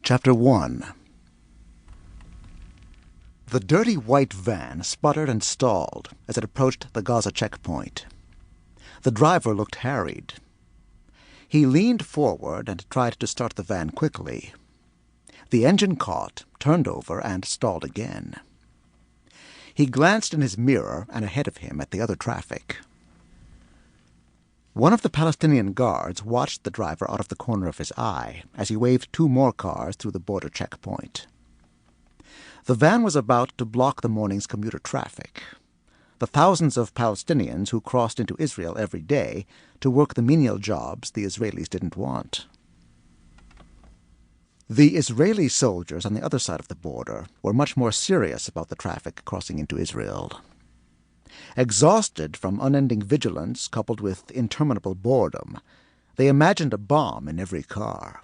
Chapter 1. The dirty white van sputtered and stalled as it approached the Gaza checkpoint. The driver looked harried. He leaned forward and tried to start the van quickly. The engine caught, turned over, and stalled again. He glanced in his mirror and ahead of him at the other traffic. One of the Palestinian guards watched the driver out of the corner of his eye as he waved two more cars through the border checkpoint. The van was about to block the morning's commuter traffic. The thousands of Palestinians who crossed into Israel every day to work the menial jobs the Israelis didn't want. The Israeli soldiers on the other side of the border were much more serious about the traffic crossing into Israel. Exhausted from unending vigilance coupled with interminable boredom, they imagined a bomb in every car.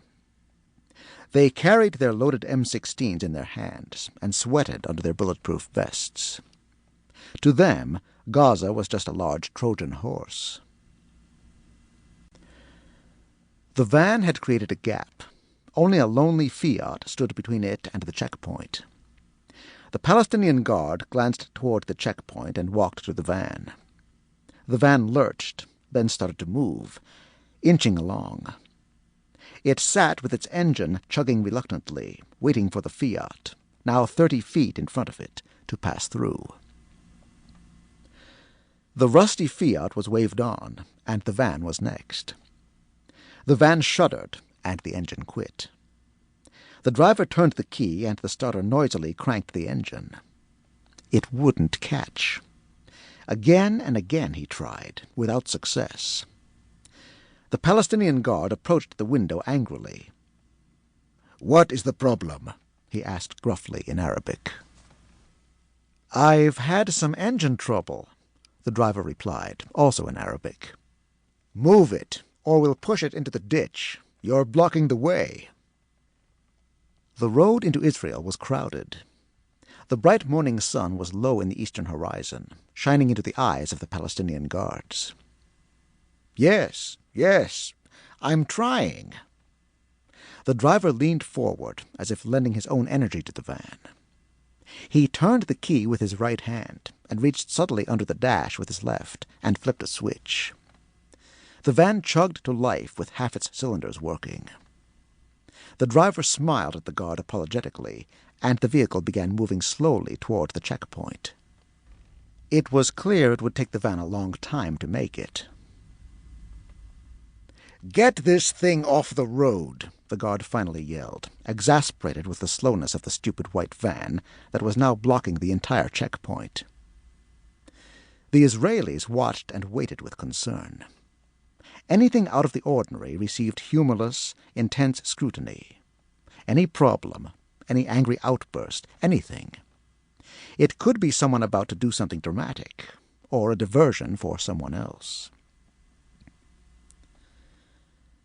They carried their loaded M16s in their hands and sweated under their bulletproof vests. To them, Gaza was just a large Trojan horse. The van had created a gap. Only a lonely Fiat stood between it and the checkpoint. The Palestinian guard glanced toward the checkpoint and walked to the van. The van lurched, then started to move, inching along. It sat with its engine chugging reluctantly, waiting for the Fiat, now 30 feet in front of it, to pass through. The rusty Fiat was waved on, and the van was next. The van shuddered, and the engine quit. The driver turned the key, and the starter noisily cranked the engine. It wouldn't catch. Again and again he tried, without success. The Palestinian guard approached the window angrily. "What is the problem?" he asked gruffly in Arabic. "I've had some engine trouble," the driver replied, also in Arabic. "Move it, or we'll push it into the ditch. You're blocking the way." The road into Israel was crowded. The bright morning sun was low in the eastern horizon, shining into the eyes of the Palestinian guards. Yes, I'm trying." The driver leaned forward, as if lending his own energy to the van. He turned the key with his right hand and reached subtly under the dash with his left and flipped a switch. The van chugged to life with half its cylinders working. The driver smiled at the guard apologetically, and the vehicle began moving slowly toward the checkpoint. It was clear it would take the van a long time to make it. "Get this thing off the road," the guard finally yelled, exasperated with the slowness of the stupid white van that was now blocking the entire checkpoint. The Israelis watched and waited with concern. Anything out of the ordinary received humorless, intense scrutiny. Any problem, any angry outburst, anything. It could be someone about to do something dramatic, or a diversion for someone else.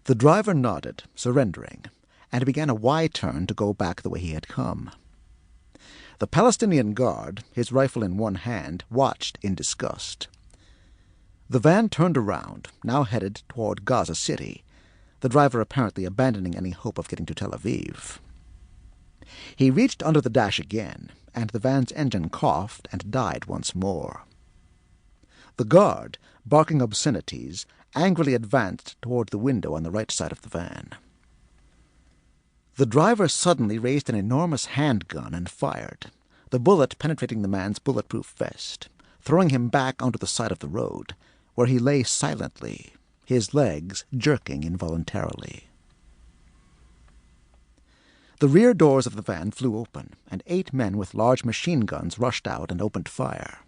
The driver nodded, surrendering, and began a Y-turn to go back the way he had come. The Palestinian guard, his rifle in one hand, watched in disgust. The van turned around, now headed toward Gaza City, the driver apparently abandoning any hope of getting to Tel Aviv. He reached under the dash again, and the van's engine coughed and died once more. The guard, barking obscenities, angrily advanced toward the window on the right side of the van. The driver suddenly raised an enormous handgun and fired, the bullet penetrating the man's bulletproof vest, throwing him back onto the side of the road, where he lay silently, his legs jerking involuntarily. The rear doors of the van flew open, and 8 men with large machine guns rushed out and opened fire.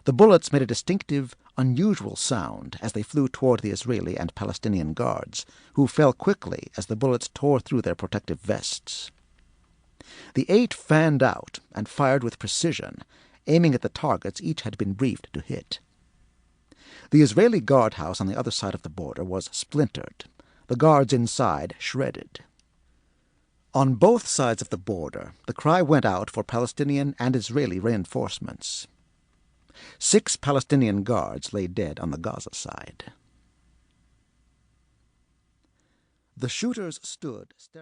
The bullets made a distinctive, unusual sound as they flew toward the Israeli and Palestinian guards, who fell quickly as the bullets tore through their protective vests. The 8 fanned out and fired with precision, aiming at the targets each had been briefed to hit. The Israeli guardhouse on the other side of the border was splintered, the guards inside shredded. On both sides of the border, the cry went out for Palestinian and Israeli reinforcements. 6 Palestinian guards lay dead on the Gaza side. The shooters stood staring.